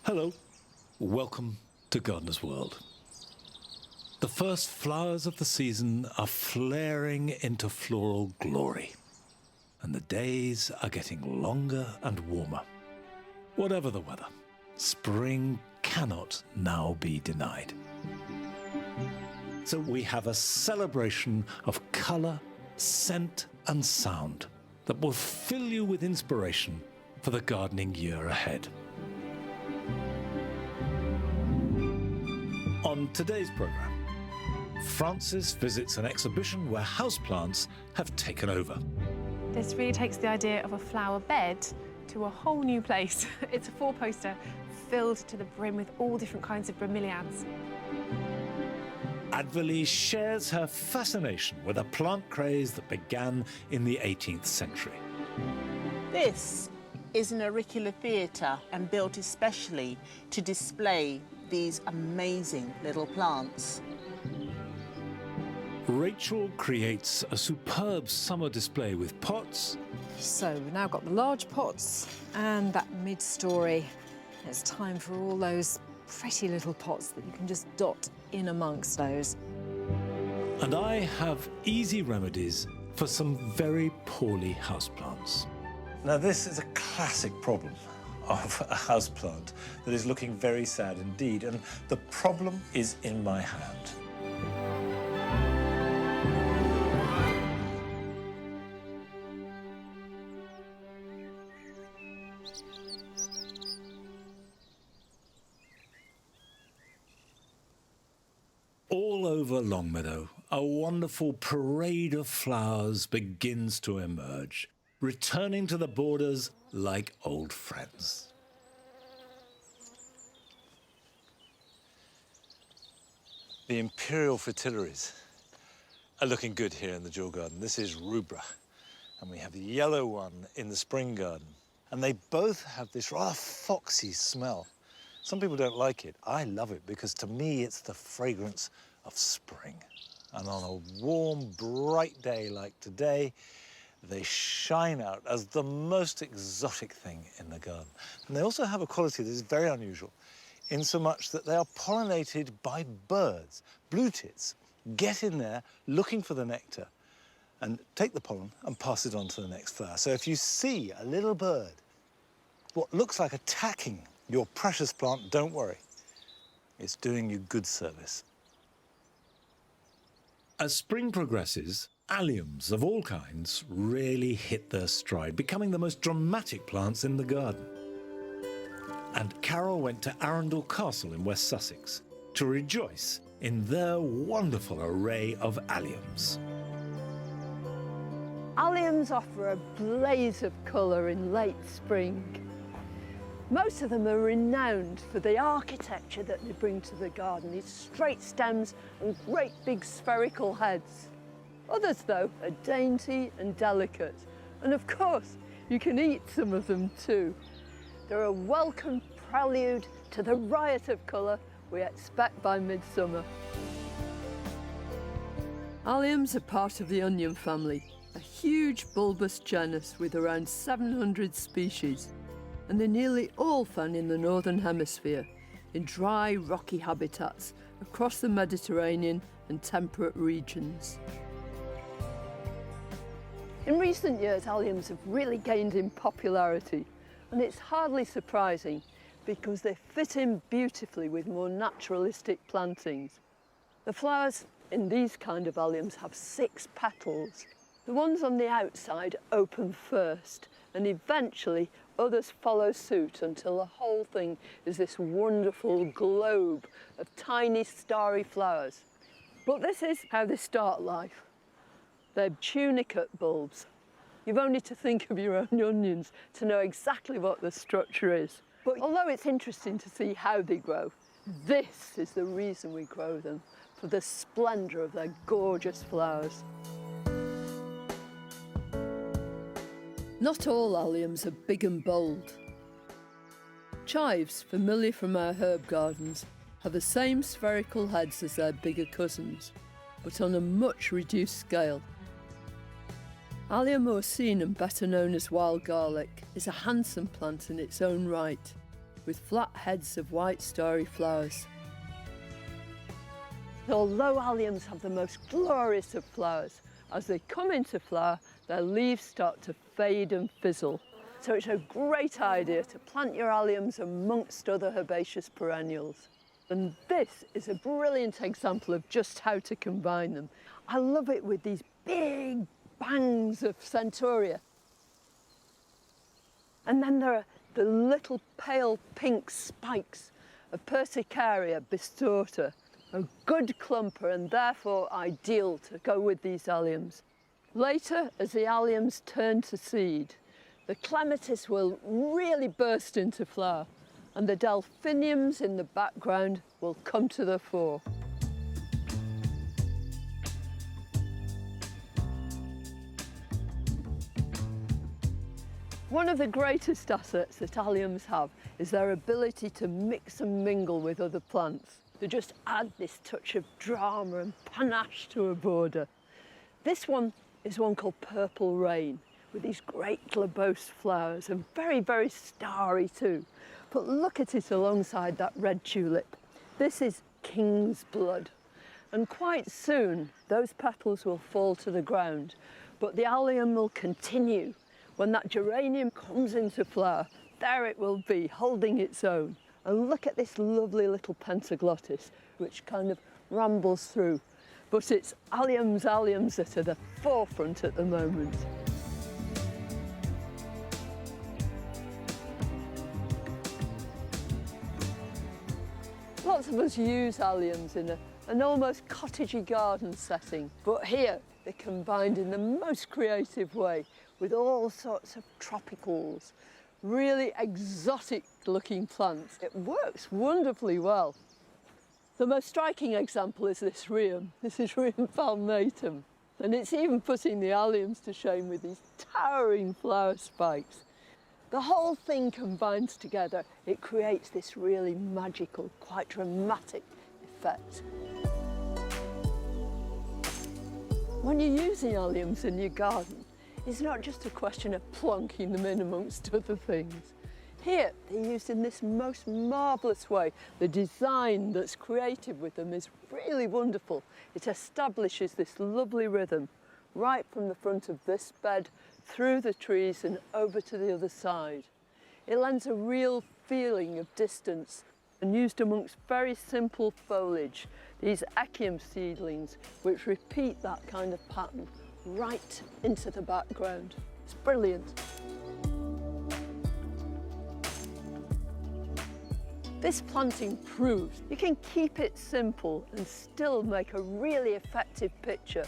Hello, welcome to Gardener's World. The first flowers of the season are flaring into floral glory, and the days are getting longer and warmer. Whatever the weather, spring cannot now be denied. So we have a celebration of colour, scent and sound that will fill you with inspiration for the gardening year ahead. On today's programme, Frances visits an exhibition where houseplants have taken over. This really takes the idea of a flower bed to a whole new place. It's a four-poster filled to the brim with all different kinds of bromeliads. Adverley shares her fascination with a plant craze that began in the 18th century. This is an auricular theatre and built especially to display these amazing little plants. Rachel creates a superb summer display with pots. So we've now got the large pots and that mid-storey. It's time for all those pretty little pots that you can just dot in amongst those. And I have easy remedies for some very poorly houseplants. Now this is a classic problem of a houseplant that is looking very sad indeed, and the problem is in my hand. All over Longmeadow, a wonderful parade of flowers begins to emerge, returning to the borders like old friends. The imperial fritillaries are looking good here in the jewel garden. This is rubra, and we have the yellow one in the spring garden. And they both have this rather foxy smell. Some people don't like it. I love it because to me it's the fragrance of spring. And on a warm, bright day like today, they shine out as the most exotic thing in the garden. And they also have a quality that is very unusual, in so much that they are pollinated by birds. Blue tits get in there looking for the nectar and take the pollen and pass it on to the next flower. So if you see a little bird, what looks like attacking your precious plant, don't worry. It's doing you good service. As spring progresses, alliums of all kinds really hit their stride, becoming the most dramatic plants in the garden. And Carol went to Arundel Castle in West Sussex to rejoice in their wonderful array of alliums. Alliums offer a blaze of colour in late spring. Most of them are renowned for the architecture that they bring to the garden, these straight stems and great big spherical heads. Others, though, are dainty and delicate. And of course, you can eat some of them too. They're a welcome prelude to the riot of colour we expect by midsummer. Alliums are part of the onion family, a huge bulbous genus with around 700 species, and they're nearly all found in the Northern Hemisphere, in dry, rocky habitats across the Mediterranean and temperate regions. In recent years, alliums have really gained in popularity, and it's hardly surprising because they fit in beautifully with more naturalistic plantings. The flowers in these kind of alliums have 6 petals. The ones on the outside open first, and eventually others follow suit until the whole thing is this wonderful globe of tiny starry flowers. But this is how they start life. They're tunicate bulbs. You've only to think of your own onions to know exactly what the structure is. But although it's interesting to see how they grow, this is the reason we grow them, for the splendour of their gorgeous flowers. Not all alliums are big and bold. Chives, familiar from our herb gardens, have the same spherical heads as their bigger cousins, but on a much reduced scale. Allium ursinum, better known as wild garlic, is a handsome plant in its own right, with flat heads of white starry flowers. Although alliums have the most glorious of flowers, as they come into flower, their leaves start to fade and fizzle. So it's a great idea to plant your alliums amongst other herbaceous perennials. And this is a brilliant example of just how to combine them. I love it with these big bangs of centaurea. And then there are the little pale pink spikes of Persicaria bistorta, a good clumper and therefore ideal to go with these alliums. Later, as the alliums turn to seed, the clematis will really burst into flower, and the delphiniums in the background will come to the fore. One of the greatest assets that alliums have is their ability to mix and mingle with other plants, to just add this touch of drama and panache to a border. This one is one called Purple Rain, with these great globose flowers and very, very starry too. But look at it alongside that red tulip. This is King's Blood. And quite soon, those petals will fall to the ground, but the allium will continue. When that geranium comes into flower, there it will be, holding its own. And look at this lovely little pentaglottis, which kind of rambles through. But it's alliums that are the forefront at the moment. Lots of us use alliums in an almost cottagey garden setting, but here they're combined in the most creative way with all sorts of tropicals, really exotic looking plants. It works wonderfully well. The most striking example is this rheum. This is Rheum palmatum, and it's even putting the alliums to shame with these towering flower spikes. The whole thing combines together. It creates this really magical, quite dramatic effect. When you're using alliums in your garden, it's not just a question of plonking them in amongst other things. Here, they're used in this most marvellous way. The design that's created with them is really wonderful. It establishes this lovely rhythm right from the front of this bed, through the trees and over to the other side. It lends a real feeling of distance and used amongst very simple foliage, these echium seedlings, which repeat that kind of pattern right into the background. It's brilliant. This planting proves you can keep it simple and still make a really effective picture.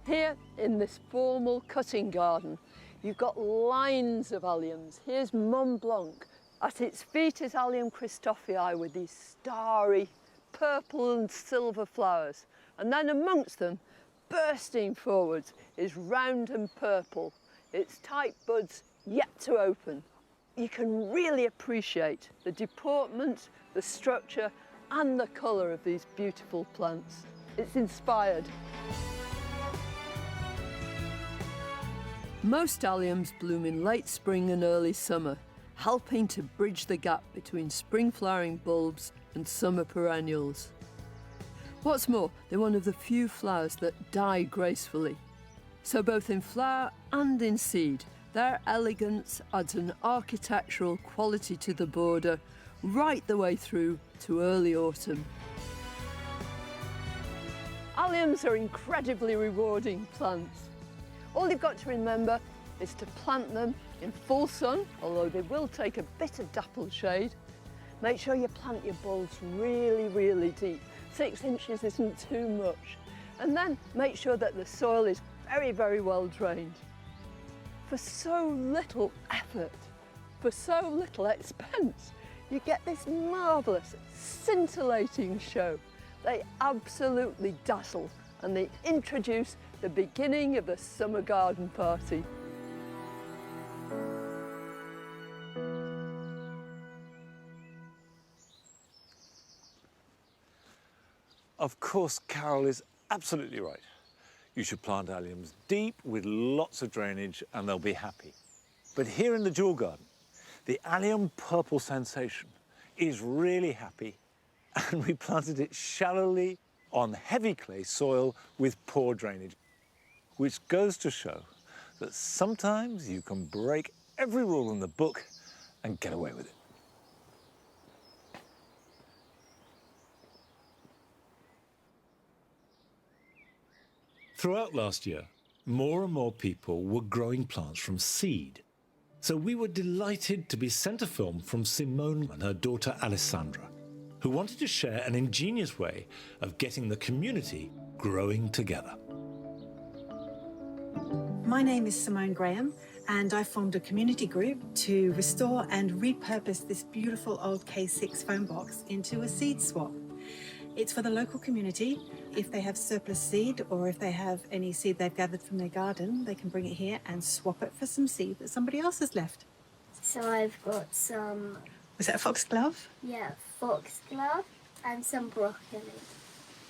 Here in this formal cutting garden, you've got lines of alliums. Here's Mont Blanc. At its feet is Allium Christophii with these starry purple and silver flowers. And then amongst them, bursting forwards, is Round and Purple. Its tight buds yet to open. You can really appreciate the deportment, the structure, and the colour of these beautiful plants. It's inspired. Most alliums bloom in late spring and early summer, helping to bridge the gap between spring flowering bulbs and summer perennials. What's more, they're one of the few flowers that die gracefully. So both in flower and in seed, their elegance adds an architectural quality to the border right the way through to early autumn. Alliums are incredibly rewarding plants. All you've got to remember is to plant them in full sun, although they will take a bit of dappled shade. Make sure you plant your bulbs really, really deep. 6 inches isn't too much. And then make sure that the soil is very, very well drained. For so little effort, for so little expense, you get this marvellous, scintillating show. They absolutely dazzle, and they introduce the beginning of the summer garden party. Of course, Carol is absolutely right. You should plant alliums deep with lots of drainage and they'll be happy. But here in the jewel garden, the allium purple sensation is really happy, and we planted it shallowly on heavy clay soil with poor drainage, which goes to show that sometimes you can break every rule in the book and get away with it. Throughout last year, more and more people were growing plants from seed. So we were delighted to be sent a film from Simone and her daughter Alessandra, who wanted to share an ingenious way of getting the community growing together. My name is Simone Graham, and I formed a community group to restore and repurpose this beautiful old K6 foam box into a seed swap. It's for the local community. If they have surplus seed or if they have any seed they've gathered from their garden, they can bring it here and swap it for some seed that somebody else has left. So I've got some... Was that a foxglove? Yeah, foxglove and some broccoli.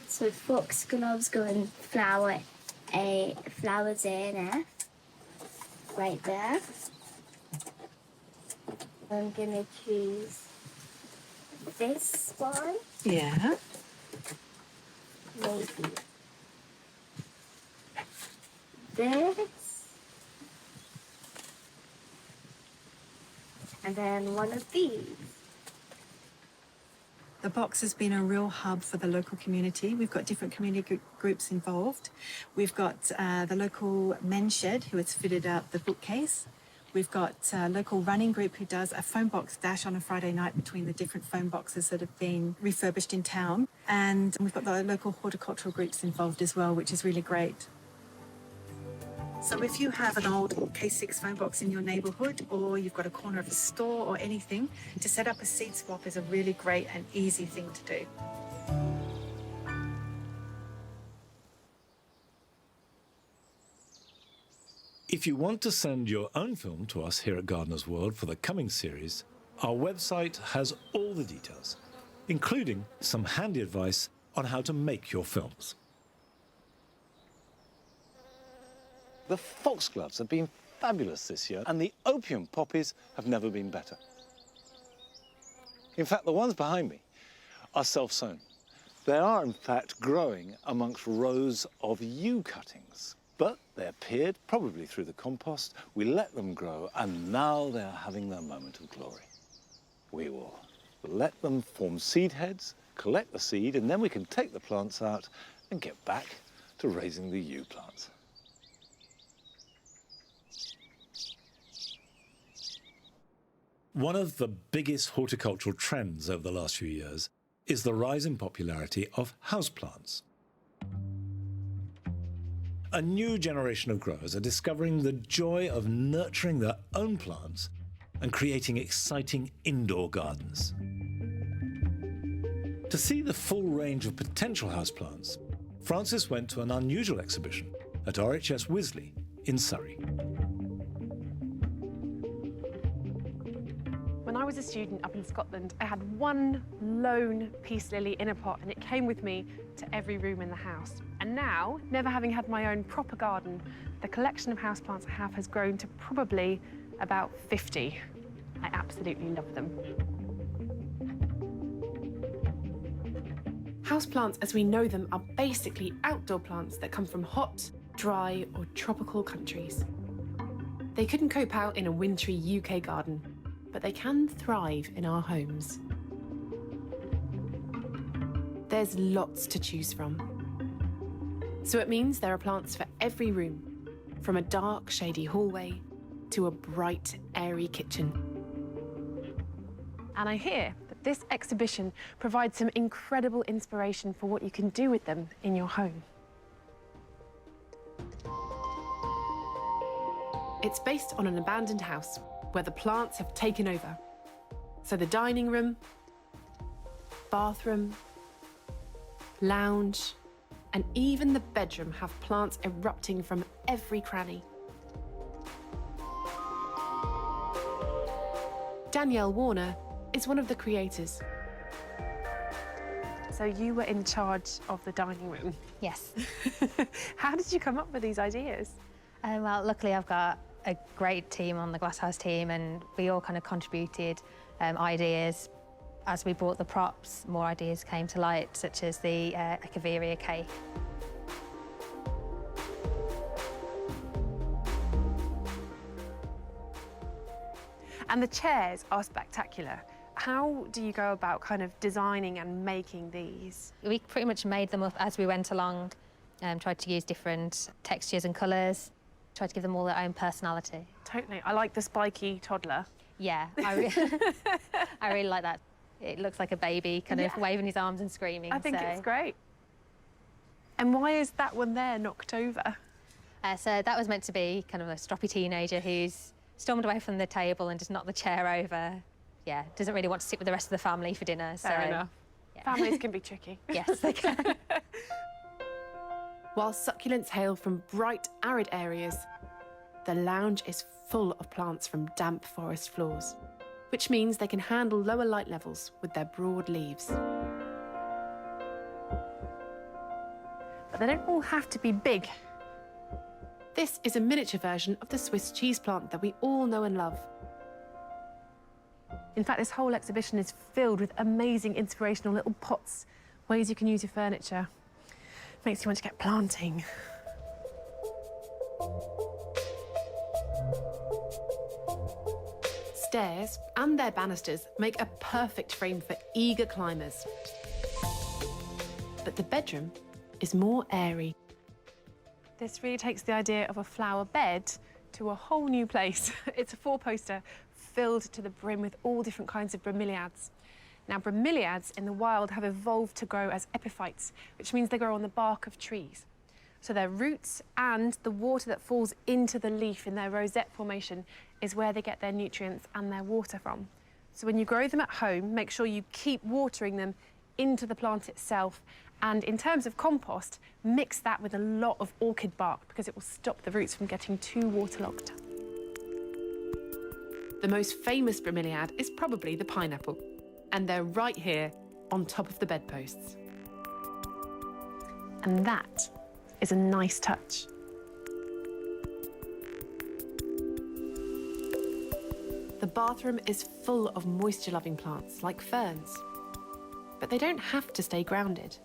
So foxgloves go in flowers A and F, right there. I'm gonna choose this one. Yeah. Maybe this, and then one of these. The box has been a real hub for the local community. We've got different community groups involved. We've got the local men's shed who has fitted out the bookcase. We've got a local running group who does a foam box dash on a Friday night between the different foam boxes that have been refurbished in town. And we've got the local horticultural groups involved as well, which is really great. So if you have an old K6 foam box in your neighbourhood, or you've got a corner of a store or anything, to set up a seed swap is a really great and easy thing to do. If you want to send your own film to us here at Gardener's World for the coming series, our website has all the details, including some handy advice on how to make your films. The foxgloves have been fabulous this year, and the opium poppies have never been better. In fact, the ones behind me are self-sown. They are, in fact, growing amongst rows of yew cuttings. But they appeared, probably through the compost. We let them grow, and now they are having their moment of glory. We will let them form seed heads, collect the seed, and then we can take the plants out and get back to raising the yew plants. One of the biggest horticultural trends over the last few years is the rise in popularity of houseplants. A new generation of growers are discovering the joy of nurturing their own plants and creating exciting indoor gardens. To see the full range of potential houseplants, Francis went to an unusual exhibition at RHS Wisley in Surrey. When I was a student up in Scotland, I had one lone peace lily in a pot, and it came with me to every room in the house. And now, never having had my own proper garden, the collection of houseplants I have has grown to probably about 50. I absolutely love them. Houseplants, as we know them, are basically outdoor plants that come from hot, dry, or tropical countries. They couldn't cope out in a wintry UK garden, but they can thrive in our homes. There's lots to choose from. So it means there are plants for every room, from a dark, shady hallway to a bright, airy kitchen. And I hear that this exhibition provides some incredible inspiration for what you can do with them in your home. It's based on an abandoned house where the plants have taken over. So the dining room, bathroom, lounge, and even the bedroom have plants erupting from every cranny. Danielle Warner is one of the creators. So you were in charge of the dining room? Yes. How did you come up with these ideas? Well, luckily I've got a great team on the Glasshouse team, and we all kind of contributed ideas, As we brought the props, more ideas came to light, such as the Echeveria cake. And the chairs are spectacular. How do you go about kind of designing and making these? We pretty much made them up as we went along, tried to use different textures and colours, tried to give them all their own personality. Totally. I like the spiky toddler. Yeah, I really like that. It looks like a baby, kind of waving his arms and screaming. I think it's great. And why is that one there knocked over? So that was meant to be kind of a stroppy teenager who's stormed away from the table and just knocked the chair over. Yeah, doesn't really want to sit with the rest of the family for dinner. Fair enough. Yeah. Families can be tricky. Yes, they can. While succulents hail from bright, arid areas, the lounge is full of plants from damp forest floors, which means they can handle lower light levels with their broad leaves. But they don't all have to be big. This is a miniature version of the Swiss cheese plant that we all know and love. In fact, this whole exhibition is filled with amazing, inspirational little pots, ways you can use your furniture. Makes you want to get planting. Stairs and their banisters make a perfect frame for eager climbers. But the bedroom is more airy. This really takes the idea of a flower bed to a whole new place. It's a four-poster filled to the brim with all different kinds of bromeliads. Now, bromeliads in the wild have evolved to grow as epiphytes, which means they grow on the bark of trees. So their roots and the water that falls into the leaf in their rosette formation is where they get their nutrients and their water from. So when you grow them at home, make sure you keep watering them into the plant itself. And in terms of compost, mix that with a lot of orchid bark because it will stop the roots from getting too waterlogged. The most famous bromeliad is probably the pineapple, and they're right here on top of the bedposts. And that is a nice touch. The bathroom is full of moisture-loving plants like ferns, but they don't have to stay grounded.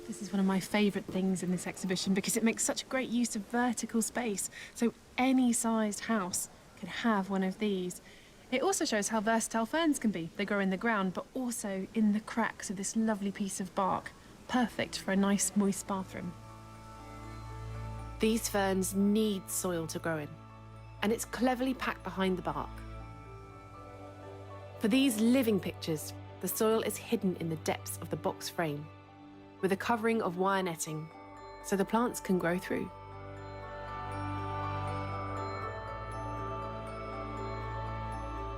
This is one of my favourite things in this exhibition because it makes such great use of vertical space. So any sized house could have one of these. It also shows how versatile ferns can be. They grow in the ground, but also in the cracks of this lovely piece of bark. Perfect for a nice, moist bathroom. These ferns need soil to grow in, and it's cleverly packed behind the bark. For these living pictures, the soil is hidden in the depths of the box frame, with a covering of wire netting, so the plants can grow through.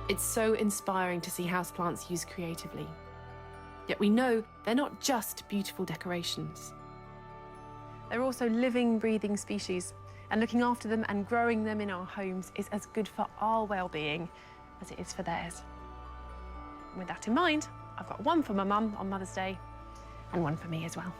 It's so inspiring to see houseplants used creatively. Yet we know they're not just beautiful decorations. They're also living, breathing species, and looking after them and growing them in our homes is as good for our well-being as it is for theirs. And with that in mind, I've got one for my mum on Mother's Day and one for me as well.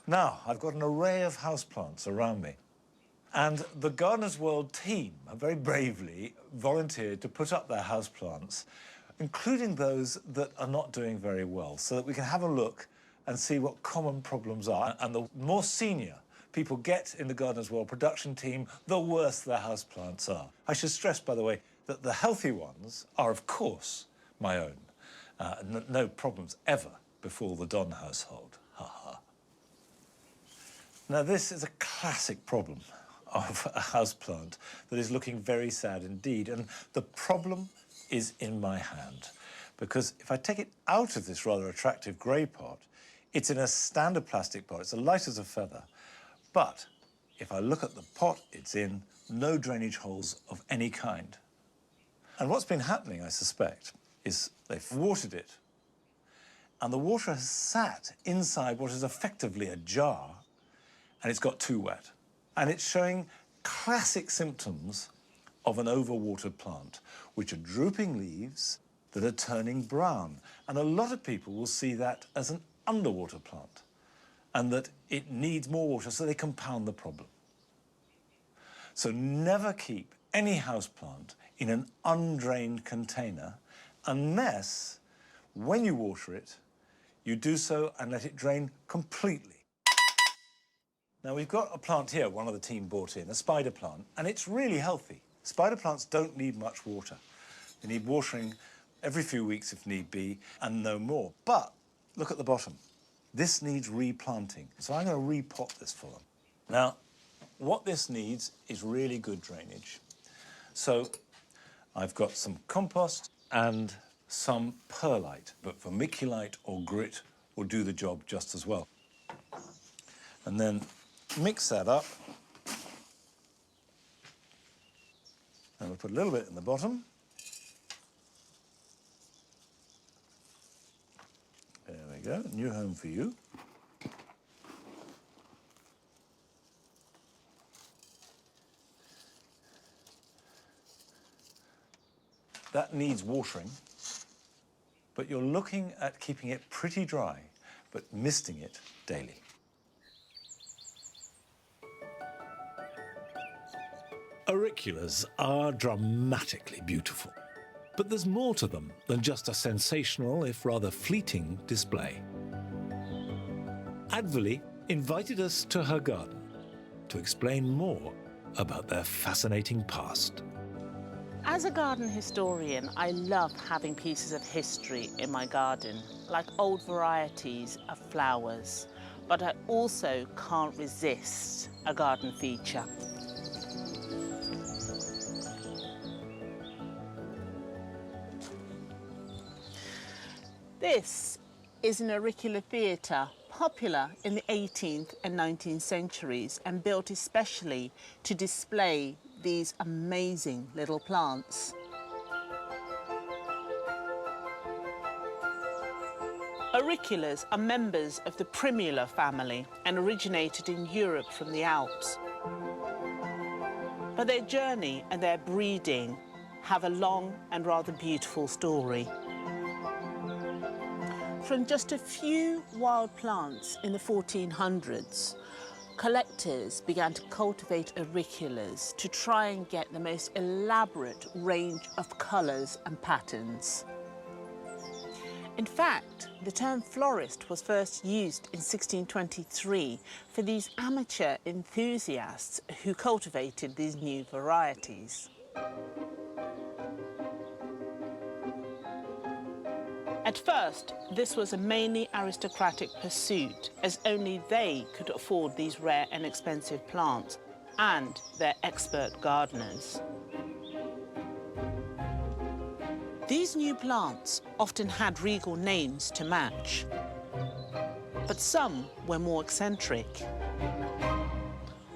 Now, I've got an array of houseplants around me. And the Gardeners World team have very bravely volunteered to put up their houseplants, including those that are not doing very well, so that we can have a look and see what common problems are. And the more senior people get in the Gardeners World production team, the worse their houseplants are. I should stress, by the way, that the healthy ones are, of course, my own. No problems ever befall the Don household. Ha ha. Now, this is a classic problem of a houseplant that is looking very sad indeed. And the problem is in my hand, because if I take it out of this rather attractive grey pot, it's in a standard plastic pot. It's as light as a feather. But if I look at the pot it's in, no drainage holes of any kind. And what's been happening, I suspect, is they've watered it, and the water has sat inside what is effectively a jar, and it's got too wet. And it's showing classic symptoms of an overwatered plant, which are drooping leaves that are turning brown. And a lot of people will see that as an underwater plant and that it needs more water, so they compound the problem. So never keep any houseplant in an undrained container unless, when you water it, you do so and let it drain completely. Now, we've got a plant here, one of the team brought in, a spider plant, and it's really healthy. Spider plants don't need much water. They need watering every few weeks if need be, and no more. But look at the bottom. This needs replanting, so I'm going to repot this for them. Now, what this needs is really good drainage. So I've got some compost and some perlite, but vermiculite or grit will do the job just as well. And then mix that up. And we'll put a little bit in the bottom. There we go, new home for you. That needs watering, but you're looking at keeping it pretty dry, but misting it daily. Auriculas are dramatically beautiful, but there's more to them than just a sensational, if rather fleeting, display. Adverley invited us to her garden to explain more about their fascinating past. As a garden historian, I love having pieces of history in my garden, like old varieties of flowers, but I also can't resist a garden feature. This is an auricular theatre, popular in the 18th and 19th centuries and built especially to display these amazing little plants. Auriculas are members of the Primula family and originated in Europe from the Alps. But their journey and their breeding have a long and rather beautiful story. From just a few wild plants in the 1400s, collectors began to cultivate auriculas to try and get the most elaborate range of colours and patterns. In fact, the term florist was first used in 1623 for these amateur enthusiasts who cultivated these new varieties. At first, this was a mainly aristocratic pursuit, as only they could afford these rare and expensive plants, and their expert gardeners. These new plants often had regal names to match, but some were more eccentric.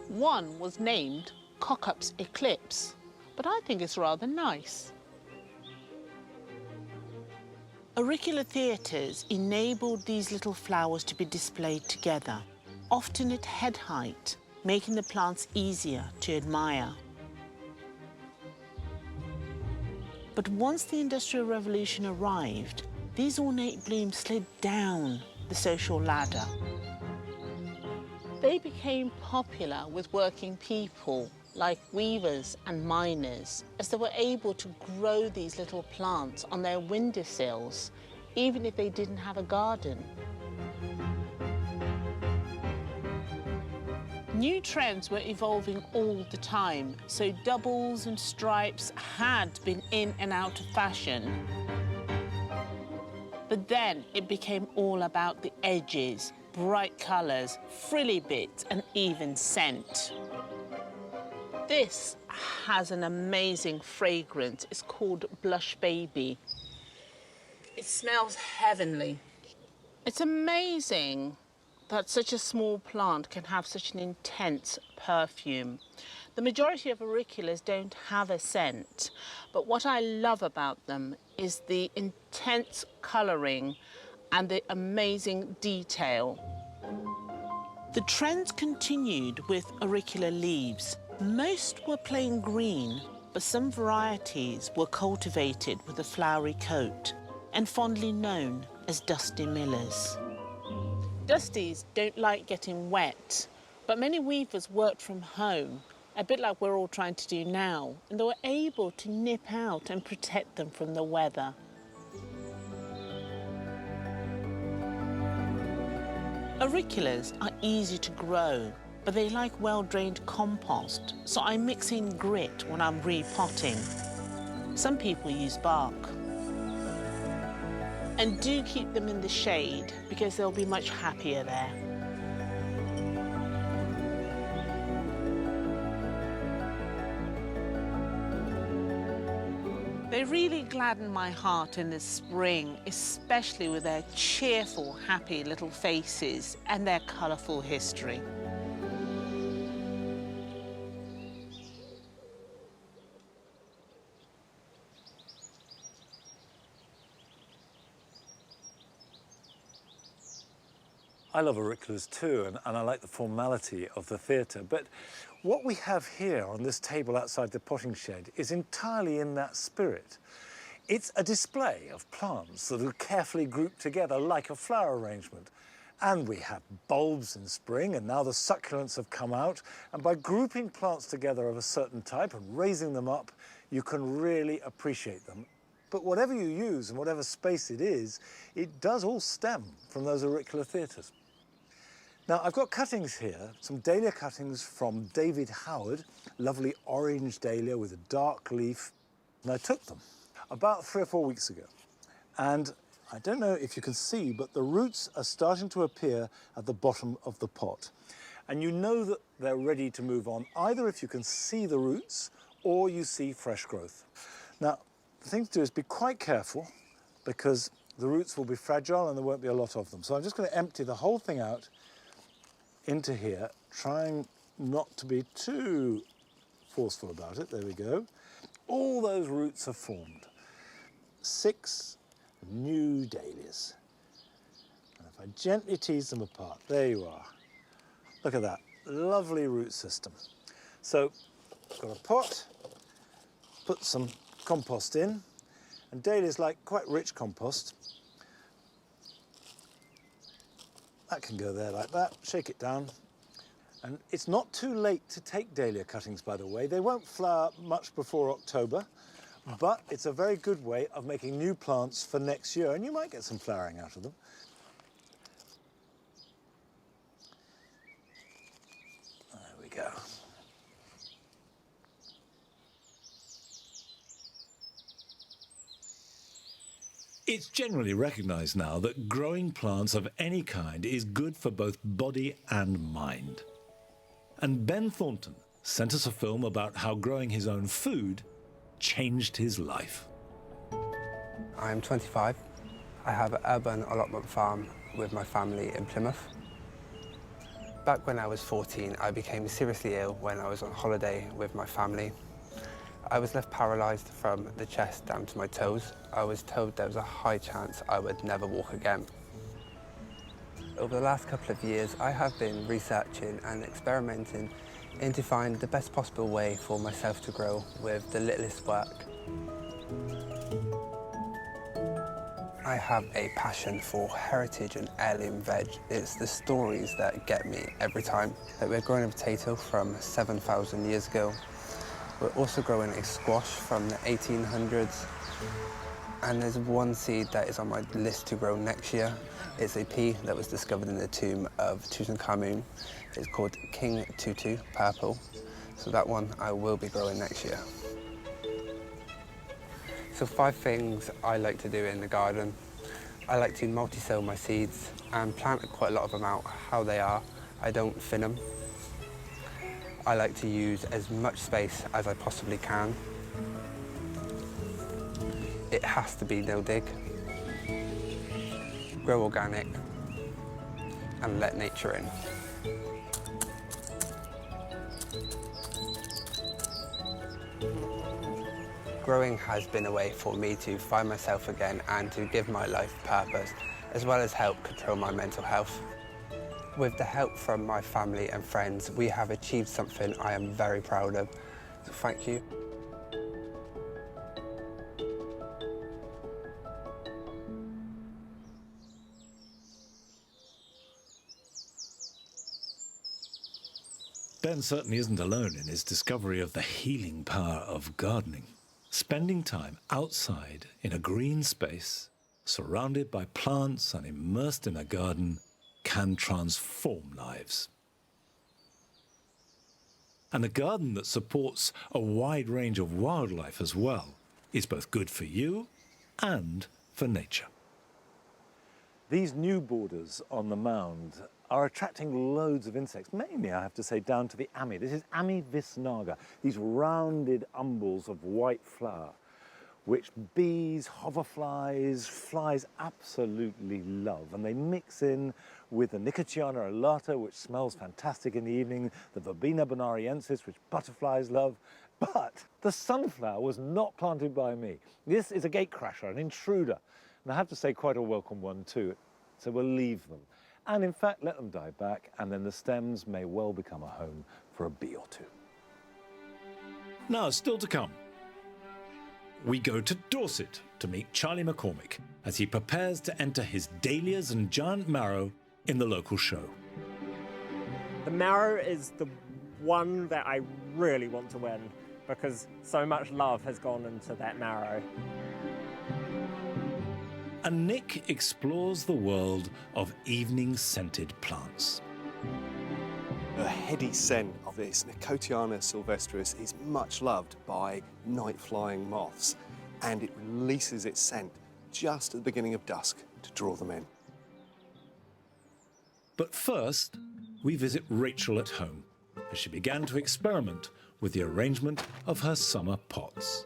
One was named Cockup's Eclipse, but I think it's rather nice. Auricular theatres enabled these little flowers to be displayed together, often at head height, making the plants easier to admire. But once the Industrial Revolution arrived, these ornate blooms slid down the social ladder. They became popular with working people, like weavers and miners, as they were able to grow these little plants on their windowsills, even if they didn't have a garden. New trends were evolving all the time, so doubles and stripes had been in and out of fashion. But then it became all about the edges, bright colours, frilly bits, and even scent. This has an amazing fragrance. It's called Blush Baby. It smells heavenly. It's amazing that such a small plant can have such an intense perfume. The majority of auriculas don't have a scent, but what I love about them is the intense colouring and the amazing detail. The trends continued with auricular leaves. Most were plain green, but some varieties were cultivated with a flowery coat and fondly known as dusty millers. Dusties don't like getting wet, but many weavers worked from home, a bit like we're all trying to do now, and they were able to nip out and protect them from the weather. Auriculas are easy to grow, but they like well-drained compost, so I mix in grit when I'm repotting. Some people use bark. And do keep them in the shade because they'll be much happier there. They really gladden my heart in the spring, especially with their cheerful, happy little faces and their colourful history. I love auriculas too, and I like the formality of the theatre. But what we have here on this table outside the potting shed is entirely in that spirit. It's a display of plants that are carefully grouped together like a flower arrangement. And we have bulbs in spring, and now the succulents have come out. And by grouping plants together of a certain type and raising them up, you can really appreciate them. But whatever you use and whatever space it does all stem from those auricular theatres. Now, I've got cuttings here, some dahlia cuttings from David Howard, lovely orange dahlia with a dark leaf. And I took them about 3 or 4 weeks ago. And I don't know if you can see, but the roots are starting to appear at the bottom of the pot. And you know that they're ready to move on, either if you can see the roots or you see fresh growth. Now, the thing to do is be quite careful because the roots will be fragile and there won't be a lot of them. So I'm just going to empty the whole thing out into here, trying not to be too forceful about it. There we go. All those roots have formed. 6 new dahlias. And if I gently tease them apart, there you are. Look at that, lovely root system. So I've got a pot, put some compost in, and dahlias like quite rich compost. That can go there like that, shake it down. And it's not too late to take dahlia cuttings, by the way. They won't flower much before October, but it's a very good way of making new plants for next year, and you might get some flowering out of them. There we go. It's generally recognised now that growing plants of any kind is good for both body and mind. And Ben Thornton sent us a film about how growing his own food changed his life. I'm 25. I have an urban allotment farm with my family in Plymouth. Back when I was 14, I became seriously ill when I was on holiday with my family. I was left paralysed from the chest down to my toes. I was told there was a high chance I would never walk again. Over the last couple of years, I have been researching and experimenting to find the best possible way for myself to grow with the littlest work. I have a passion for heritage and heirloom veg. It's the stories that get me every time. We're growing a potato from 7,000 years ago. We're also growing a squash from the 1800s. And there's one seed that is on my list to grow next year. It's a pea that was discovered in the tomb of Tutankhamun. It's called King Tutu Purple. So that one I will be growing next year. So 5 things I like to do in the garden. I like to multi-sow my seeds and plant quite a lot of them out how they are. I don't thin them. I like to use as much space as I possibly can. It has to be no-dig. Grow organic and let nature in. Growing has been a way for me to find myself again and to give my life purpose, as well as help control my mental health. With the help from my family and friends, we have achieved something I am very proud of. So thank you. Ben certainly isn't alone in his discovery of the healing power of gardening. Spending time outside in a green space, surrounded by plants and immersed in a garden, can transform lives. And a garden that supports a wide range of wildlife as well is both good for you and for nature. These new borders on the mound are attracting loads of insects, mainly, I have to say, down to the ami. This is Ami visnaga, these rounded umbels of white flower, which bees, hoverflies, flies absolutely love. And they mix in with the Nicotiana alata, which smells fantastic in the evening, the Verbena bonariensis, which butterflies love. But the sunflower was not planted by me. This is a gatecrasher, an intruder. And I have to say, quite a welcome one too. So we'll leave them. And in fact, let them die back, and then the stems may well become a home for a bee or two. Now, still to come. We go to Dorset to meet Charlie McCormick as he prepares to enter his dahlias and giant marrow in the local show. The marrow is the one that I really want to win because so much love has gone into that marrow. And Nick explores the world of evening-scented plants. The heady scent of this Nicotiana sylvestris is much loved by night-flying moths, and it releases its scent just at the beginning of dusk to draw them in. But first, we visit Rachel at home as she began to experiment with the arrangement of her summer pots.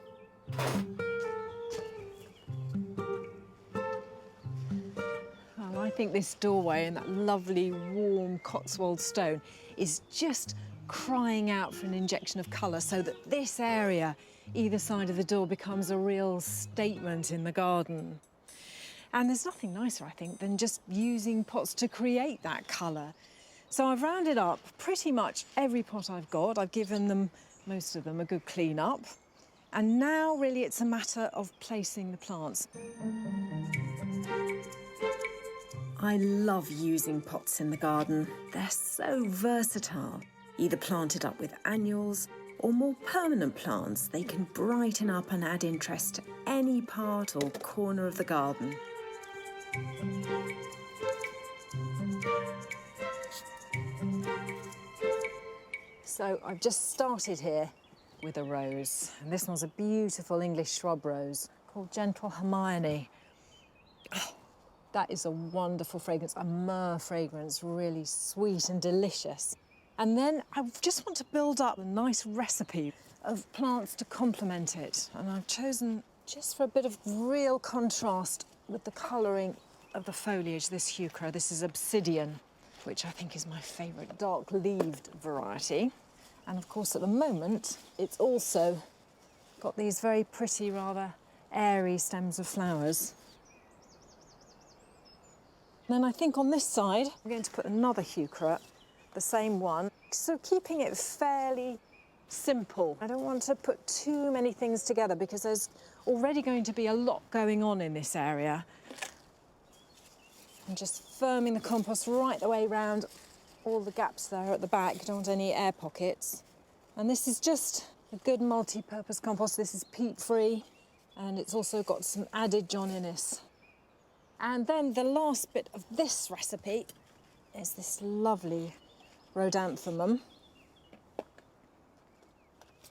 I think this doorway and that lovely warm Cotswold stone is just crying out for an injection of colour so that this area either side of the door becomes a real statement in the garden. And there's nothing nicer, I think, than just using pots to create that colour. So I've rounded up pretty much every pot I've got. I've given them, most of them, a good clean up. And now really it's a matter of placing the plants. I love using pots in the garden. They're so versatile. Either planted up with annuals or more permanent plants, they can brighten up and add interest to any part or corner of the garden. So I've just started here with a rose. And this one's a beautiful English shrub rose called Gentle Hermione. Oh, that is a wonderful fragrance, a myrrh fragrance, really sweet and delicious. And then I just want to build up a nice recipe of plants to complement it. And I've chosen, just for a bit of real contrast with the colouring of the foliage, this heuchera. This is obsidian, which I think is my favourite dark-leaved variety. And of course, at the moment, it's also got these very pretty, rather airy stems of flowers. Then I think on this side, I'm going to put another heuchera, the same one. So keeping it fairly simple. I don't want to put too many things together because there's already going to be a lot going on in this area. And just firming the compost right the way round all the gaps there at the back. Don't want any air pockets. And this is just a good multi-purpose compost. This is peat-free, and it's also got some added John Innes. And then the last bit of this recipe is this lovely rhodanthenum.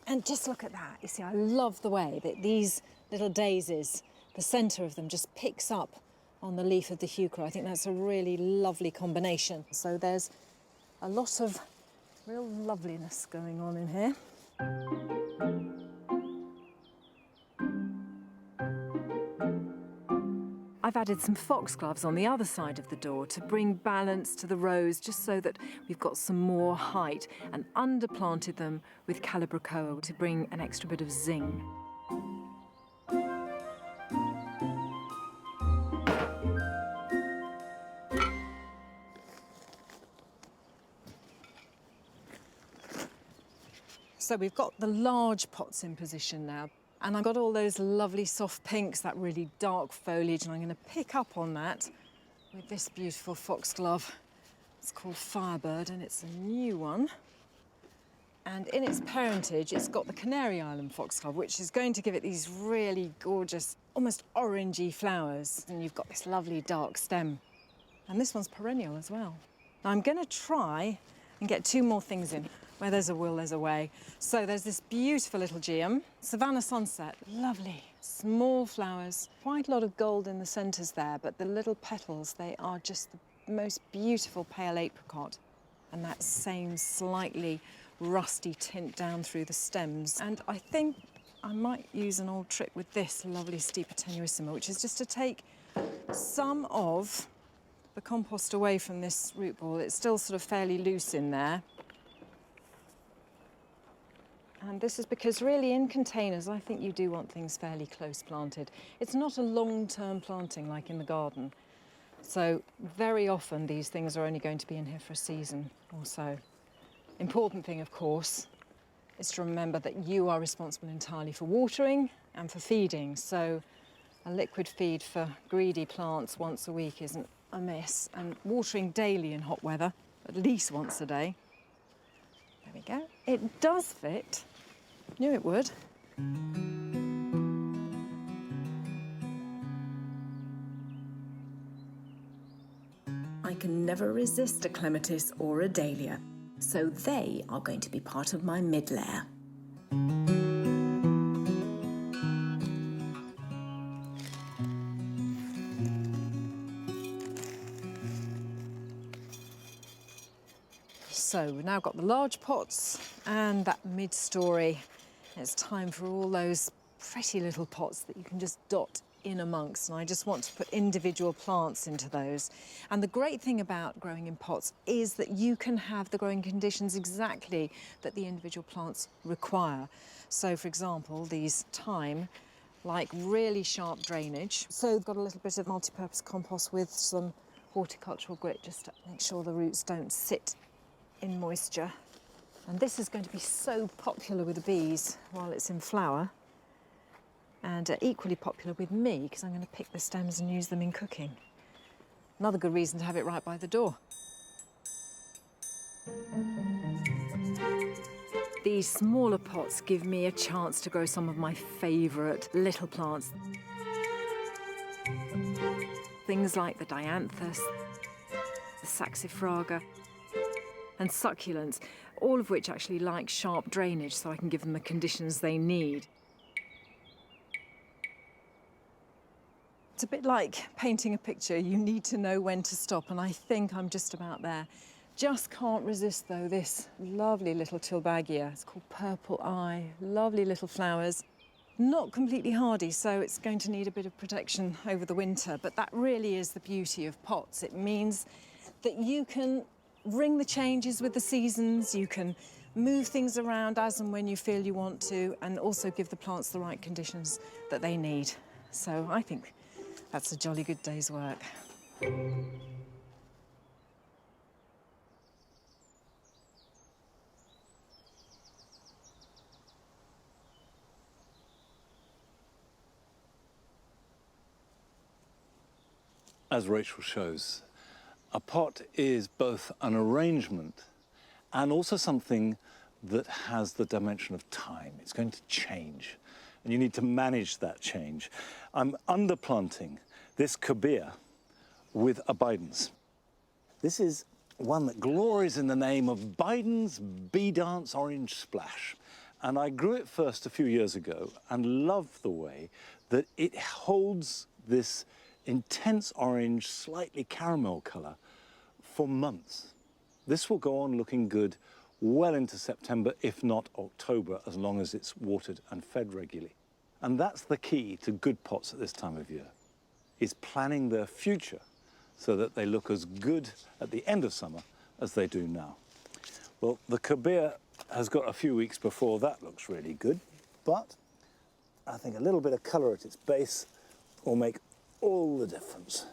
And just look at that. You see, I love the way that these little daisies, the centre of them just picks up on the leaf of the heuchera. I think that's a really lovely combination. So there's a lot of real loveliness going on in here. I've added some foxgloves on the other side of the door to bring balance to the rose, just so that we've got some more height, and underplanted them with calibrachoa to bring an extra bit of zing. So we've got the large pots in position now. And I've got all those lovely soft pinks, that really dark foliage, and I'm going to pick up on that with this beautiful foxglove. It's called Firebird, and it's a new one. And in its parentage, it's got the Canary Island foxglove, which is going to give it these really gorgeous, almost orangey flowers. And you've got this lovely dark stem. And this one's perennial as well. Now I'm going to try and get 2 more things in. Where there's a will, there's a way. So there's this beautiful little geum, Savannah Sunset, lovely, small flowers, quite a lot of gold in the centres there, but the little petals, they are just the most beautiful pale apricot. And that same slightly rusty tint down through the stems. And I think I might use an old trick with this lovely Stipa tenuissima, which is just to take some of the compost away from this root ball. It's still sort of fairly loose in there. And this is because really in containers, I think you do want things fairly close planted. It's not a long-term planting like in the garden. So very often these things are only going to be in here for a season or so. Important thing, of course, is to remember that you are responsible entirely for watering and for feeding. So a liquid feed for greedy plants once a week isn't amiss. And watering daily in hot weather, at least once a day. There we go. It does fit. Knew it would. I can never resist a clematis or a dahlia, so they are going to be part of my mid-layer. So we've now got the large pots and that mid-story. It's time for all those pretty little pots that you can just dot in amongst, and I just want to put individual plants into those. And the great thing about growing in pots is that you can have the growing conditions exactly that the individual plants require. So, for example, these thyme like really sharp drainage. So I've got a little bit of multi-purpose compost with some horticultural grit just to make sure the roots don't sit in moisture. And this is going to be so popular with the bees while it's in flower, and equally popular with me because I'm going to pick the stems and use them in cooking. Another good reason to have it right by the door. These smaller pots give me a chance to grow some of my favourite little plants. Things like the dianthus, the saxifraga, and succulents, all of which actually like sharp drainage, so I can give them the conditions they need. It's a bit like painting a picture. You need to know when to stop, and I think I'm just about there. Just can't resist, though, this lovely little Tilbagia. It's called Purple Eye. Lovely little flowers. Not completely hardy, so it's going to need a bit of protection over the winter, but that really is the beauty of pots. It means that you can ring the changes with the seasons, you can move things around as and when you feel you want to, and also give the plants the right conditions that they need. So I think that's a jolly good day's work. As Rachel shows, a pot is both an arrangement and also something that has the dimension of time. It's going to change, and you need to manage that change. I'm underplanting this cobea with a Bidens. This is one that glories in the name of Bidens Bee Dance Orange Splash. And I grew it first a few years ago and love the way that it holds this intense orange, slightly caramel colour for months. This will go on looking good well into September, if not October, as long as it's watered and fed regularly. And that's the key to good pots at this time of year, is planning their future so that they look as good at the end of summer as they do now. Well, the cobea has got a few weeks before that looks really good, but I think a little bit of colour at its base will make all the difference.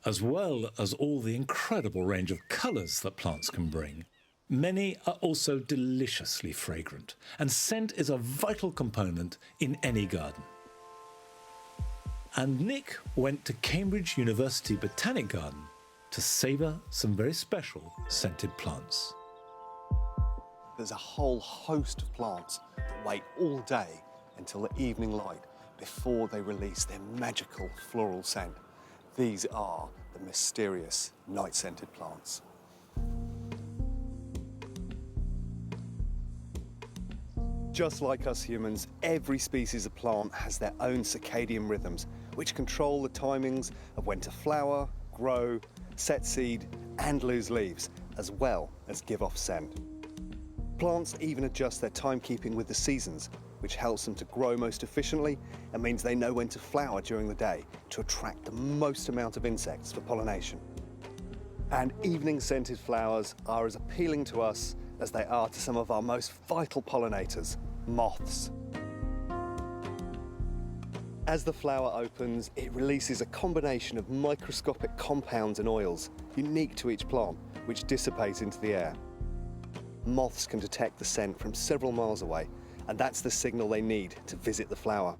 As well as all the incredible range of colours that plants can bring, many are also deliciously fragrant, and scent is a vital component in any garden. And Nick went to Cambridge University Botanic Garden to savour some very special scented plants. There's a whole host of plants that wait all day until the evening light before they release their magical floral scent. These are the mysterious night-scented plants. Just like us humans, every species of plant has their own circadian rhythms, which control the timings of when to flower, grow, set seed, and lose leaves, as well as give off scent. Plants even adjust their timekeeping with the seasons, which helps them to grow most efficiently and means they know when to flower during the day to attract the most amount of insects for pollination. And evening scented flowers are as appealing to us as they are to some of our most vital pollinators, moths. As the flower opens, it releases a combination of microscopic compounds and oils unique to each plant, which dissipate into the air. Moths can detect the scent from several miles away, and that's the signal they need to visit the flower.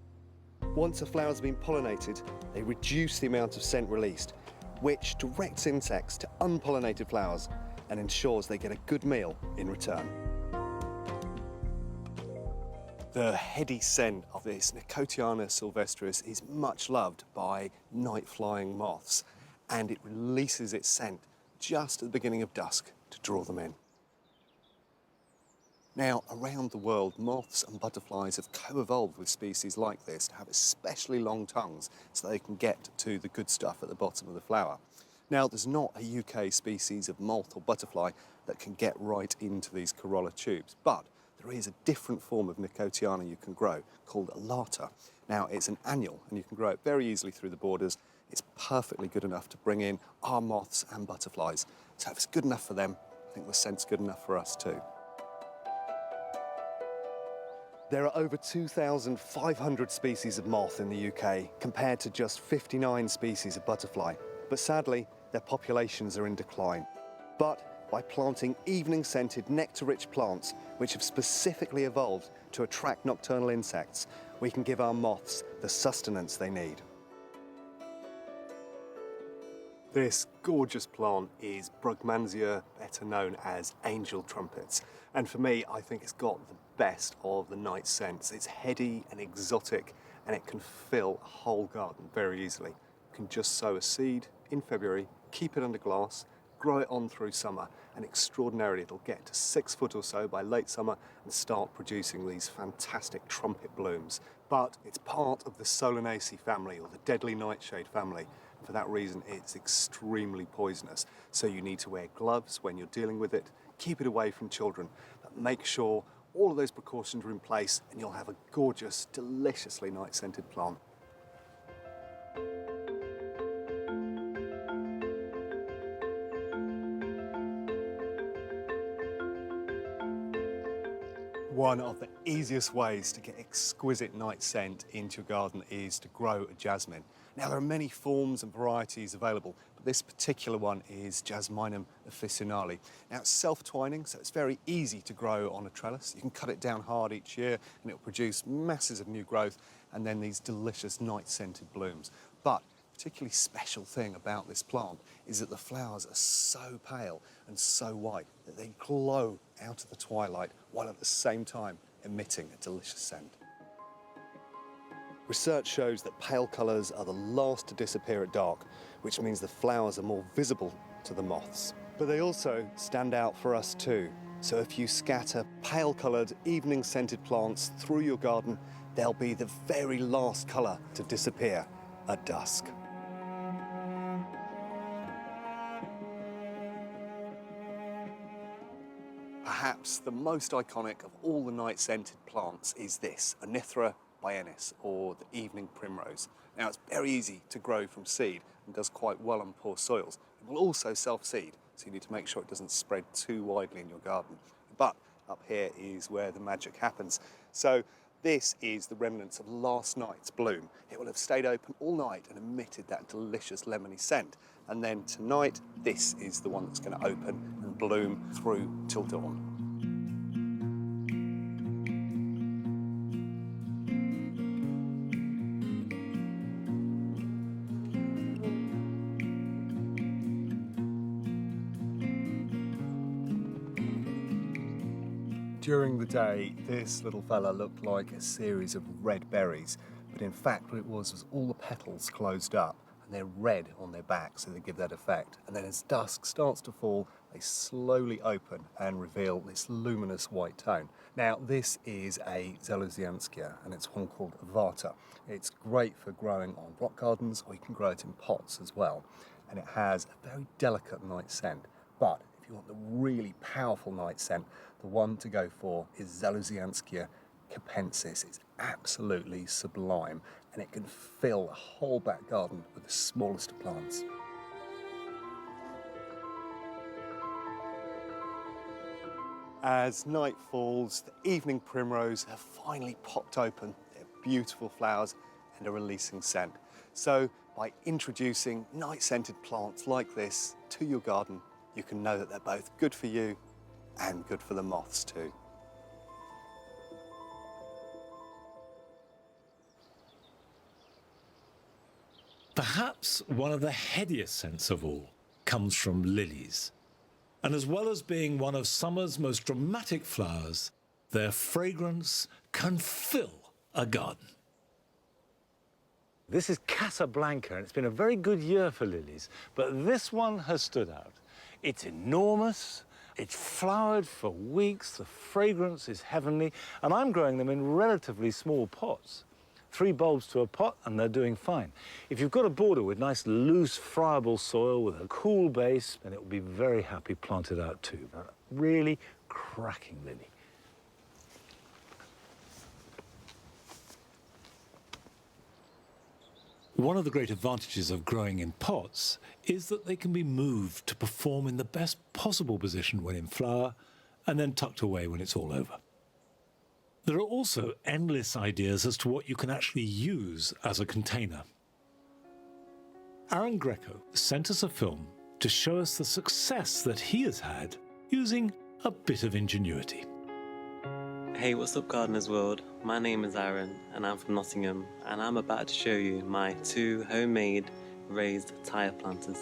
Once a flower's been pollinated, they reduce the amount of scent released, which directs insects to unpollinated flowers and ensures they get a good meal in return. The heady scent of this Nicotiana sylvestris is much loved by night-flying moths, and it releases its scent just at the beginning of dusk to draw them in. Now, around the world, moths and butterflies have co-evolved with species like this to have especially long tongues so they can get to the good stuff at the bottom of the flower. Now, there's not a UK species of moth or butterfly that can get right into these corolla tubes, but there is a different form of Nicotiana you can grow called alata. Now, it's an annual and you can grow it very easily through the borders. It's perfectly good enough to bring in our moths and butterflies. So if it's good enough for them, I think the scent's good enough for us too. There are over 2,500 species of moth in the UK, compared to just 59 species of butterfly. But sadly, their populations are in decline. But by planting evening-scented nectar-rich plants, which have specifically evolved to attract nocturnal insects, we can give our moths the sustenance they need. This gorgeous plant is Brugmansia, better known as angel trumpets. And for me, I think it's got the best of the night scents. It's heady and exotic, and it can fill a whole garden very easily. You can just sow a seed in February, keep it under glass, grow it on through summer, and extraordinarily it'll get to 6 foot or so by late summer and start producing these fantastic trumpet blooms. But it's part of the Solanaceae family, or the deadly nightshade family. For that reason, it's extremely poisonous. So you need to wear gloves when you're dealing with it, keep it away from children, but make sure all of those precautions are in place and you'll have a gorgeous, deliciously night-scented plant. One of the easiest ways to get exquisite night scent into your garden is to grow a jasmine. Now, there are many forms and varieties available, but this particular one is Jasminum officinale. Now, it's self-twining, so it's very easy to grow on a trellis. You can cut it down hard each year, and it'll produce masses of new growth, and then these delicious night-scented blooms. But a particularly special thing about this plant is that the flowers are so pale and so white that they glow out of the twilight while at the same time emitting a delicious scent. Research shows that pale colours are the last to disappear at dark, which means the flowers are more visible to the moths. But they also stand out for us too. So if you scatter pale-coloured, evening-scented plants through your garden, they'll be the very last colour to disappear at dusk. Perhaps the most iconic of all the night-scented plants is this, Anithra biennis, or the evening primrose. Now, it's very easy to grow from seed and does quite well on poor soils. It will also self-seed, so you need to make sure it doesn't spread too widely in your garden. But up here is where the magic happens. So this is the remnants of last night's bloom. It will have stayed open all night and emitted that delicious lemony scent. And then tonight, this is the one that's going to open and bloom through till dawn. During the day, this little fella looked like a series of red berries, but in fact what it was all the petals closed up and they're red on their back, so they give that effect. And then as dusk starts to fall, they slowly open and reveal this luminous white tone. Now, this is a Zelosianskia, and it's one called Vata. It's great for growing on rock gardens, or you can grow it in pots as well. And it has a very delicate night scent. But if you want the really powerful night scent, the one to go for is Zelosianskia capensis. It's absolutely sublime, and it can fill a whole back garden with the smallest of plants. As night falls, the evening primrose have finally popped open their beautiful flowers and are releasing scent. So by introducing night-scented plants like this to your garden, you can know that they're both good for you and good for the moths too. Perhaps one of the headiest scents of all comes from lilies. And as well as being one of summer's most dramatic flowers, their fragrance can fill a garden. This is Casablanca, and it's been a very good year for lilies, but this one has stood out. It's enormous, it's flowered for weeks, the fragrance is heavenly, and I'm growing them in relatively small pots. 3 bulbs to a pot, and they're doing fine. If you've got a border with nice, loose, friable soil with a cool base, then it will be very happy planted out too. A really cracking lily. One of the great advantages of growing in pots is that they can be moved to perform in the best possible position when in flower, and then tucked away when it's all over. There are also endless ideas as to what you can actually use as a container. Aaron Greco sent us a film to show us the success that he has had using a bit of ingenuity. Hey, what's up Gardeners World? My name is Aaron and I'm from Nottingham, and I'm about to show you my 2 homemade raised tyre planters.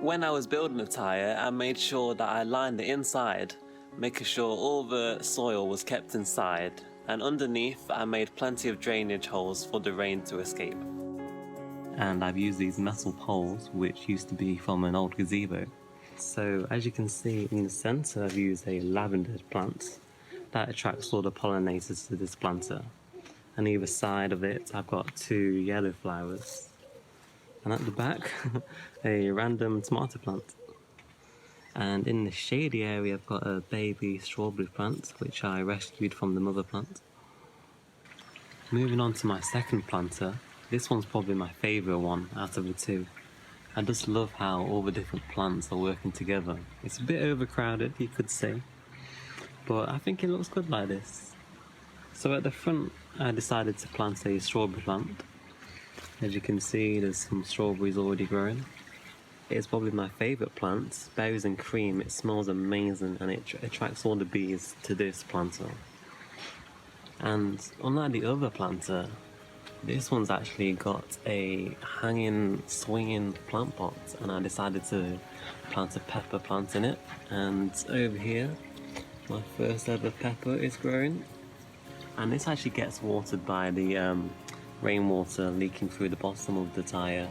When I was building the tyre, I made sure that I lined the inside, making sure all the soil was kept inside, and underneath I made plenty of drainage holes for the rain to escape. And I've used these metal poles which used to be from an old gazebo. So as you can see in the centre, I've used a lavender plant that attracts all the pollinators to this planter, and either side of it I've got 2 yellow flowers, and at the back a random tomato plant. And in the shady area I've got a baby strawberry plant which I rescued from the mother plant. Moving on to my second planter, this one's probably my favourite one out of the 2. I just love how all the different plants are working together. It's a bit overcrowded, you could say, but I think it looks good like this. So at the front I decided to plant a strawberry plant. As you can see, there's some strawberries already growing. It's probably my favourite plant, berries and cream. It smells amazing and it attracts all the bees to this planter. And unlike the other planter, this one's actually got a hanging, swinging plant pot, and I decided to plant a pepper plant in it. And over here, my first ever pepper is growing. And this actually gets watered by the rainwater leaking through the bottom of the tyre.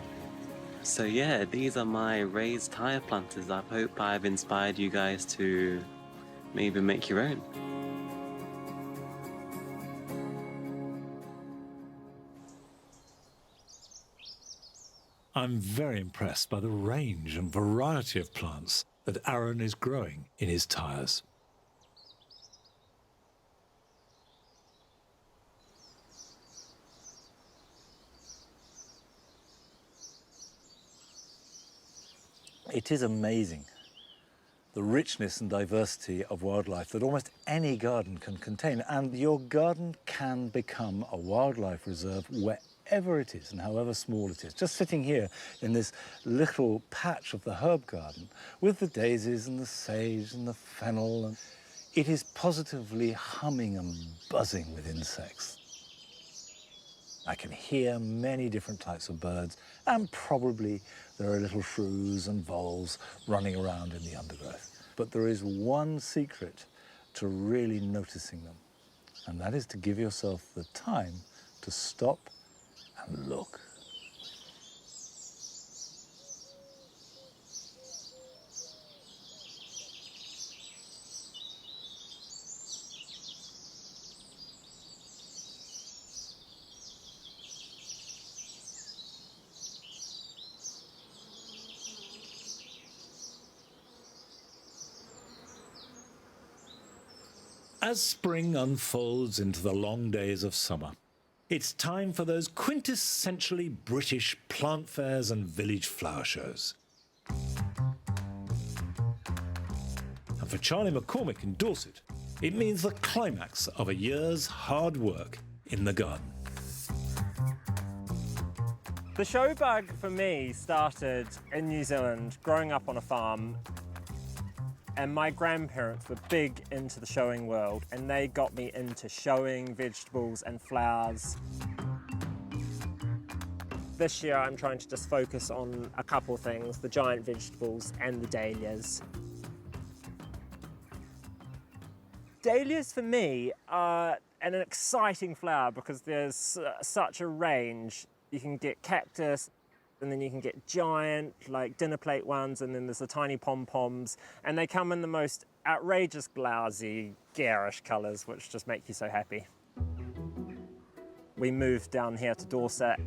So yeah, these are my raised tyre planters. I hope I've inspired you guys to maybe make your own. I'm very impressed by the range and variety of plants that Aaron is growing in his tyres. It is amazing, the richness and diversity of wildlife that almost any garden can contain. And your garden can become a wildlife reserve wherever it is and however small it is. Just sitting here in this little patch of the herb garden with the daisies and the sage and the fennel, and it is positively humming and buzzing with insects. I can hear many different types of birds, and probably there are little shrews and voles running around in the undergrowth. But there is one secret to really noticing them. And that is to give yourself the time to stop and look. As spring unfolds into the long days of summer, it's time for those quintessentially British plant fairs and village flower shows. And for Charlie McCormick in Dorset, it means the climax of a year's hard work in the garden. The show bug for me started in New Zealand, growing up on a farm. And my grandparents were big into the showing world, and they got me into showing vegetables and flowers. This year I'm trying to just focus on a couple things, the giant vegetables and the dahlias. Dahlias for me are an exciting flower because there's such a range. You can get cactus, and then you can get giant, like dinner plate ones, and then there's the tiny pom-poms, and they come in the most outrageous, blousy, garish colours, which just make you so happy. We moved down here to Dorset.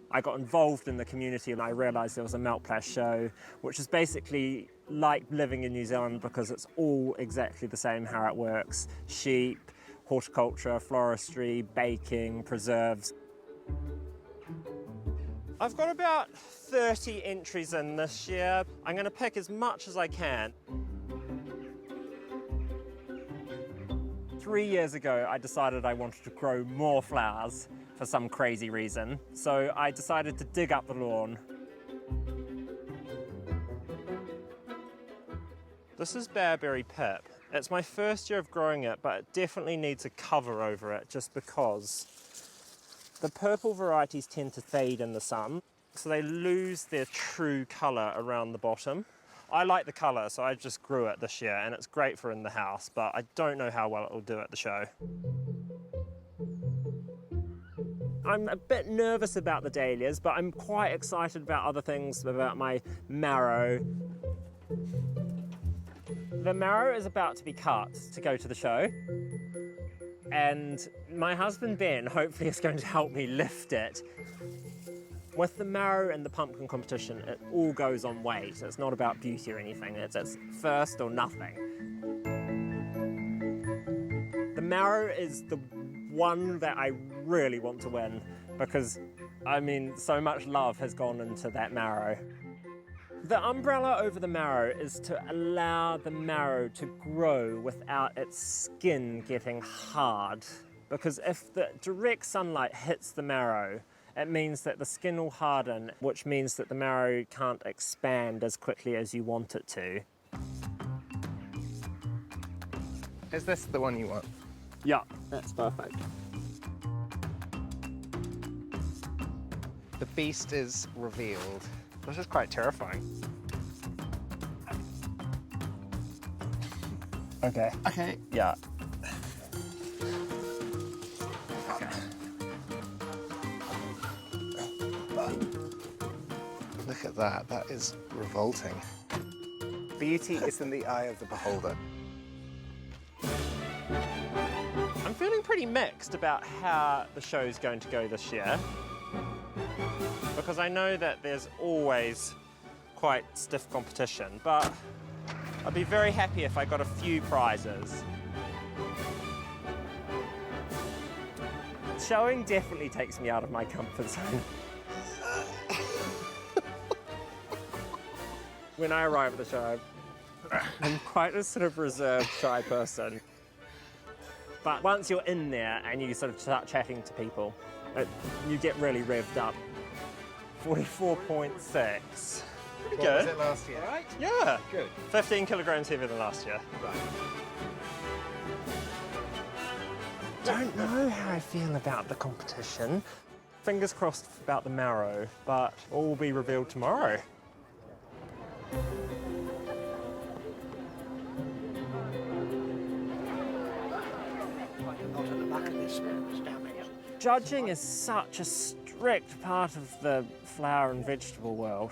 I got involved in the community and I realised there was a Meltplash show, which is basically like living in New Zealand because it's all exactly the same how it works. Sheep, horticulture, floristry, baking, preserves. I've got about 30 entries in this year. I'm going to pick as much as I can. 3 years ago, I decided I wanted to grow more flowers for some crazy reason. So I decided to dig up the lawn. This is Bearberry Pip. It's my first year of growing it, but it definitely needs a cover over it just because the purple varieties tend to fade in the sun, so they lose their true colour around the bottom. I like the colour, so I just grew it this year, and it's great for in the house, but I don't know how well it will do at the show. I'm a bit nervous about the dahlias, but I'm quite excited about other things, about my marrow. The marrow is about to be cut to go to the show. And my husband Ben hopefully is going to help me lift it. With the marrow and the pumpkin competition, it all goes on weight. It's not about beauty or anything. It's first or nothing. The marrow is the one that I really want to win because, I mean, so much love has gone into that marrow. The umbrella over the marrow is to allow the marrow to grow without its skin getting hard. Because if the direct sunlight hits the marrow, it means that the skin will harden, which means that the marrow can't expand as quickly as you want it to. Is this the one you want? Yeah, that's perfect. The beast is revealed. This is quite terrifying. Okay. Okay. Yeah. Okay. Look at that. That is revolting. Beauty is in the eye of the beholder. I'm feeling pretty mixed about how the show's going to go this year. Because I know that there's always quite stiff competition, but I'd be very happy if I got a few prizes. Showing definitely takes me out of my comfort zone. When I arrive at the show, I'm quite a sort of reserved, shy person. But once you're in there and you sort of start chatting to people, you get really revved up. 44.6. Pretty What good. was it last year? Right? Yeah. Good. 15 kilograms heavier than last year. Right. Don't know how I feel about the competition. Fingers crossed about the marrow, but all will be revealed tomorrow. Judging is such a strict part of the flower and vegetable world.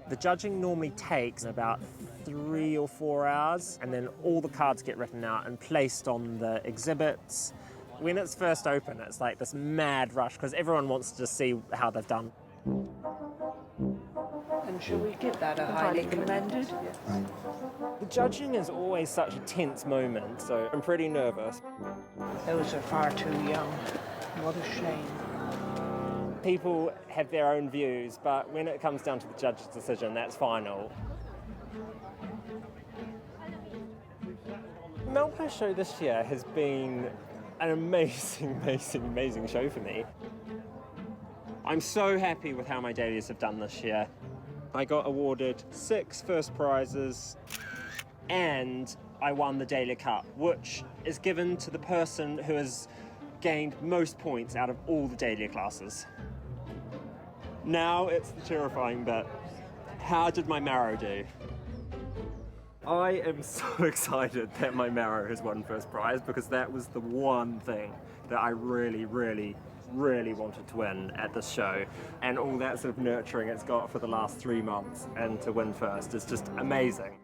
The judging normally takes about 3 or 4 hours, and then all the cards get written out and placed on the exhibits. When it's first open, it's like this mad rush because everyone wants to see how they've done. And shall we give that a highly commended? The judging is always such a tense moment, so I'm pretty nervous. Those are far too young. What a shame. People have their own views, but when it comes down to the judge's decision, that's final. The Melbourne show this year has been an amazing show for me. I'm so happy with how my dahlias have done this year. I got awarded 6 first prizes and I won the Dahlia Cup, which is given to the person who has gained most points out of all the dahlia classes. Now it's the terrifying bit. How did my marrow do? I am so excited that my marrow has won first prize because that was the one thing that I really wanted to win at this show, and all that sort of nurturing it's got for the last 3 months, and to win first is just amazing.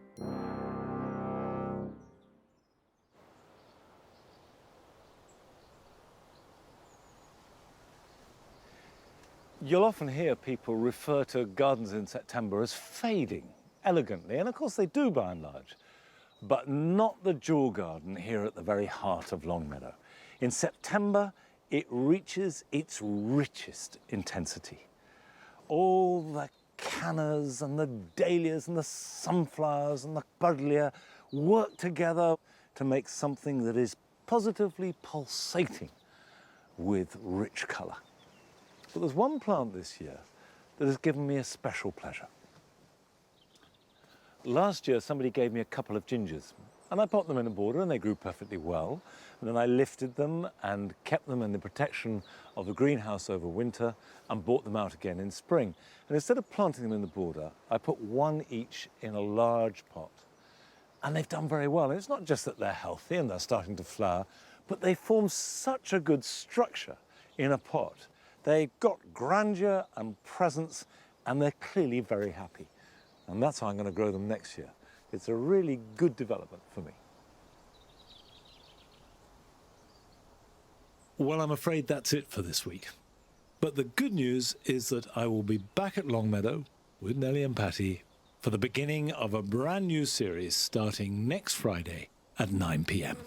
You'll often hear people refer to gardens in September as fading elegantly, and of course they do by and large, but not the Jewel Garden here at the very heart of Longmeadow. In September, it reaches its richest intensity. All the cannas and the dahlias and the sunflowers and the buddleia work together to make something that is positively pulsating with rich colour. But there's one plant this year that has given me a special pleasure. Last year, somebody gave me a couple of gingers, and I put them in a border and they grew perfectly well. And then I lifted them and kept them in the protection of the greenhouse over winter and brought them out again in spring. And instead of planting them in the border, I put one each in a large pot. And they've done very well. And it's not just that they're healthy and they're starting to flower, but they form such a good structure in a pot. They've got grandeur and presence, and they're clearly very happy. And that's how I'm going to grow them next year. It's a really good development for me. Well, I'm afraid that's it for this week. But the good news is that I will be back at Longmeadow with Nellie and Patty for the beginning of a brand new series starting next Friday at 9 p.m.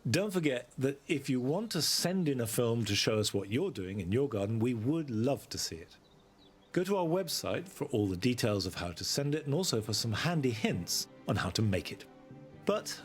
Don't forget that if you want to send in a film to show us what you're doing in your garden, we would love to see it. Go to our website for all the details of how to send it and also for some handy hints on how to make it. But